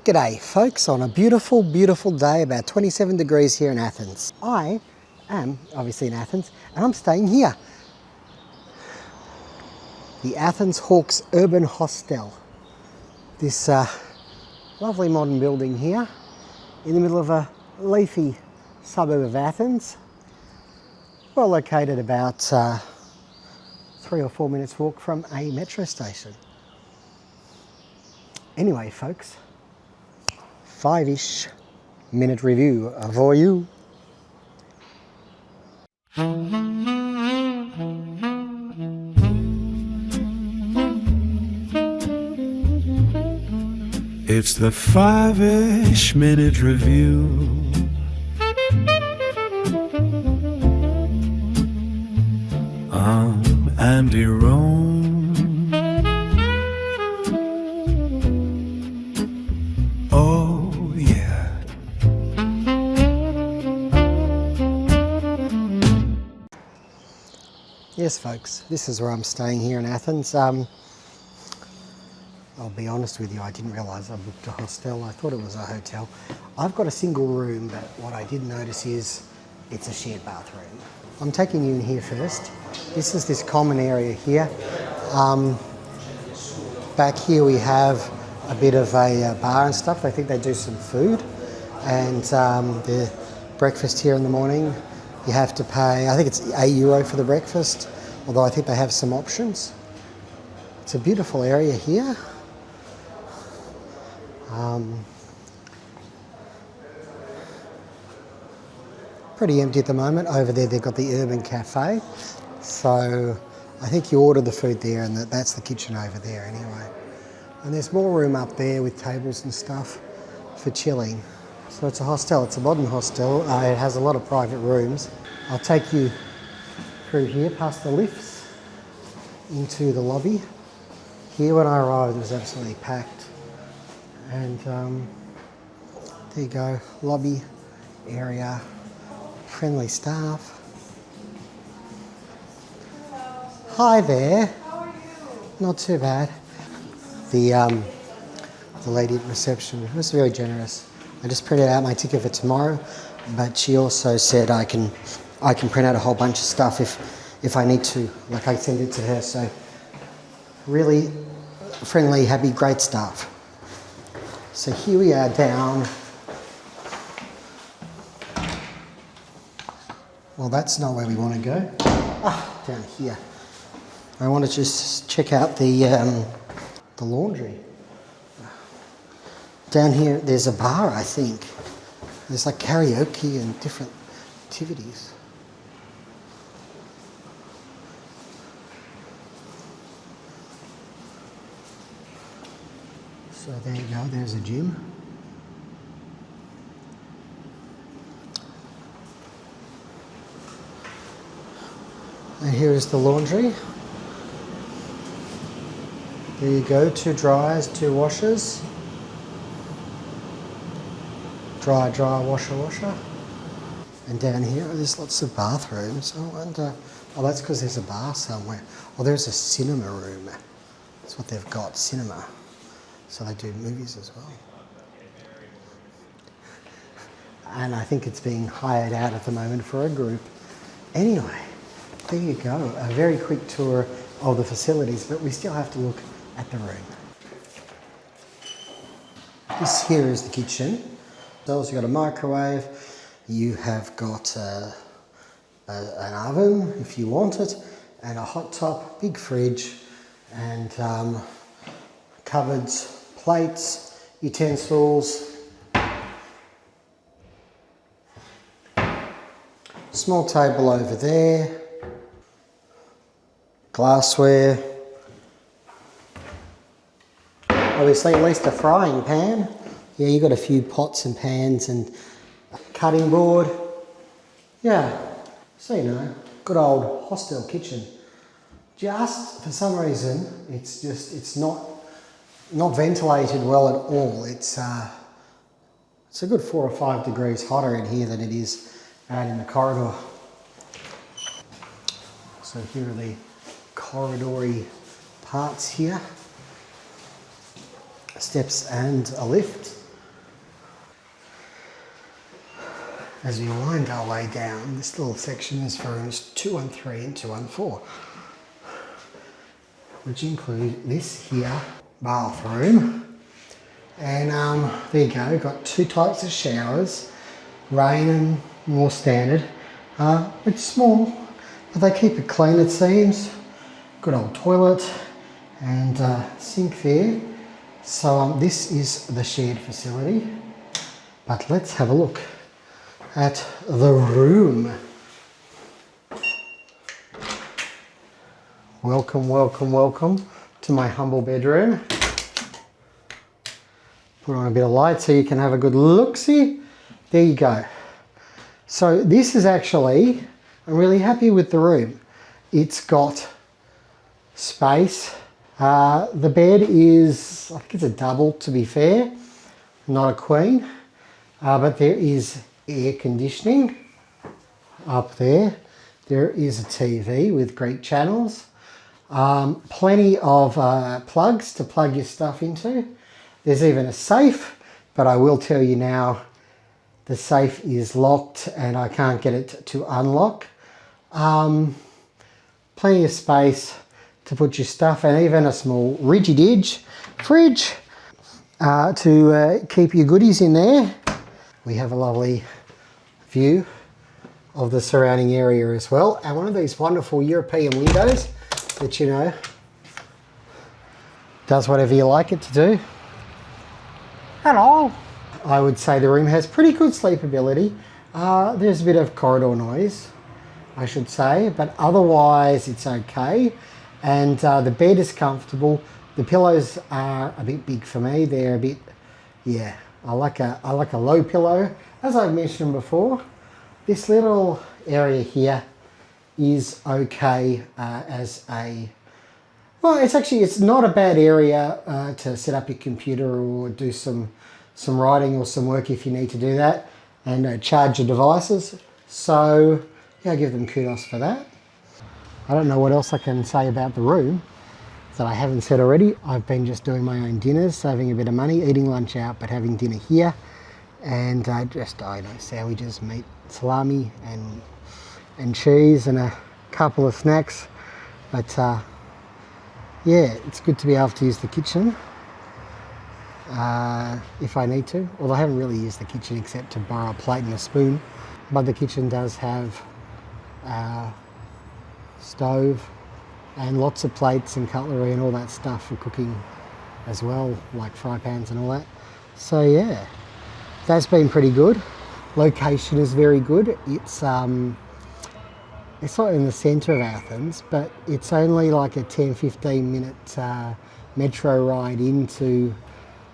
G'day folks, on a beautiful, beautiful day, about 27 degrees here in Athens. I am obviously in Athens and I'm staying here. The Athens Hawks Urban Hostel. This lovely modern building here in the middle of a leafy suburb of Athens. Well located, about 3 or 4 minutes walk from a metro station. Anyway folks, 5-ish minute review for you. It's the 5-ish minute review. I'm Andy Rome. Oh yeah. Yes folks, this is where I'm staying here in Athens. I'll be honest with you, I didn't realise I booked a hostel. I thought it was a hotel. I've got a single room, but what I did notice is it's a shared bathroom. I'm taking you in here first. This is this common area here. Back here we have a bit of a bar and stuff. I think they do some food. And the breakfast here in the morning, you have to pay, I think it's €8 for the breakfast, although I think they have some options. It's a beautiful area here. Pretty empty at the moment. Over there they've got the Urban Cafe. So I think you order the food there and that's the kitchen over there anyway. And there's more room up there with tables and stuff for chilling. So it's a hostel, it's a modern hostel. It has a lot of private rooms. I'll take you through here past the lifts into the lobby. Here when I arrived it was absolutely packed. And there you go, lobby area, friendly staff. Hi there. How are you? Not too bad. The lady at reception was very generous. I just printed out my ticket for tomorrow, but she also said I can print out a whole bunch of stuff if I need to, like I send it to her. So really friendly, happy, great staff. So here we are down. Well, that's not where we want to go. Down here. I want to just check out the laundry. Down here, there's a bar, I think. There's like karaoke and different activities. So there you go, there's a gym. And here is the laundry. There you go, 2 dryers, 2 washers. Dryer, dryer, washer, washer. And down here, there's lots of bathrooms. I wonder, oh, that's because there's a bar somewhere. Oh, there's a cinema room. That's what they've got, cinema. So they do movies as well. And I think it's being hired out at the moment for a group. Anyway, there you go. A very quick tour of the facilities, but we still have to look at the room. This here is the kitchen. So you've got a microwave, you have got an oven if you want it, and a hot top, big fridge, and cupboards, plates, utensils, small table over there, glassware, obviously at least a frying pan. Yeah, you've got a few pots and pans and cutting board. Yeah, so you know, good old hostel kitchen. Just for some reason, it's not ventilated well at all. It's a good 4 or 5 degrees hotter in here than it is out in the corridor. So here are the corridory parts here. Steps and a lift. as we wind our way down, this little section is for rooms 213 and 214, which include this here bathroom. And there you go, got two types of showers, rain and more standard. It's small, but they keep it clean, it seems. Good old toilet and sink there. So this is the shared facility, but let's have a look at the room. Welcome, welcome, welcome to my humble bedroom. Put on a bit of light so you can have a good look-see. There you go. So this is actually, I'm really happy with the room. It's got space. The bed is, I think it's a double to be fair, not a queen, but there is air conditioning up there. There is a TV with Greek channels. Plenty of plugs to plug your stuff into. There's even a safe, but I will tell you now, the safe is locked and I can't get it to unlock. Plenty of space to put your stuff and even a small ridgy-dig fridge to keep your goodies in there. We have a lovely view of the surrounding area as well, and one of these wonderful European windows that, you know, does whatever you like it to do. Hello. I would say the room has pretty good sleepability. There's a bit of corridor noise, I should say, but otherwise it's okay. And the bed is comfortable. The pillows are a bit big for me. They're a bit, yeah, I like a low pillow. As I've mentioned before, this little area here is okay as a, well, it's not a bad area to set up your computer or do some writing or some work if you need to do that, and charge your devices. So yeah, I give them kudos for that. I don't know what else I can say about the room that I haven't said already. I've been just doing my own dinners, saving a bit of money, eating lunch out, but having dinner here. And I know, sandwiches, meat, salami and cheese and a couple of snacks. But yeah, it's good to be able to use the kitchen if I need to. Although I haven't really used the kitchen except to borrow a plate and a spoon. But the kitchen does have stove and lots of plates and cutlery and all that stuff for cooking as well, like fry pans and all that. So yeah, that's been pretty good. Location is very good. It's not in the centre of Athens, but it's only like a 10-15 minute metro ride into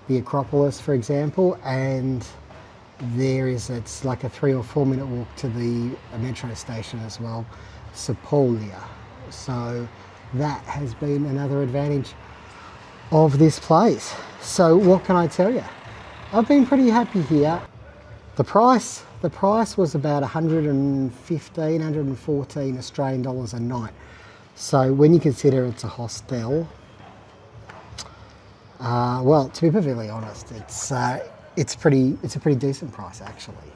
the Acropolis, for example, and it's like a 3 or 4 minute walk to the metro station as well, Sepolia. So that has been another advantage of this place. So what can I tell you? I've been pretty happy here. The price was about 114 Australian dollars a night. So when you consider it's a hostel, well, to be perfectly honest, it's a pretty decent price actually.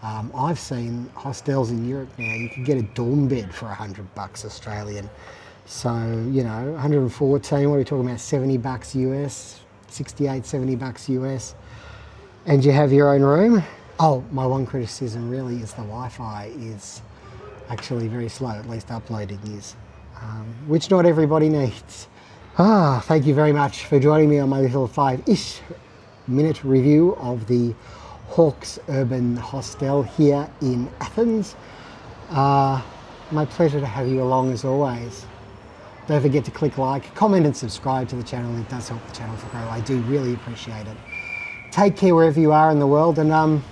I've seen hostels in Europe now, you can get a dorm bed for $100 Australian. So, you know, 114, what are we talking about, $70 US, 68, $70 US, and you have your own room. Oh, my one criticism really is the Wi-Fi is actually very slow, at least uploading is, which not everybody needs. Thank you very much for joining me on my little 5-ish minute review of the Hawks Urban Hostel here in Athens. My pleasure to have you along as always. Don't forget to click like, comment and subscribe to the channel. It does help the channel to grow. I do really appreciate it. Take care wherever you are in the world, and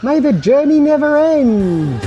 may the journey never end.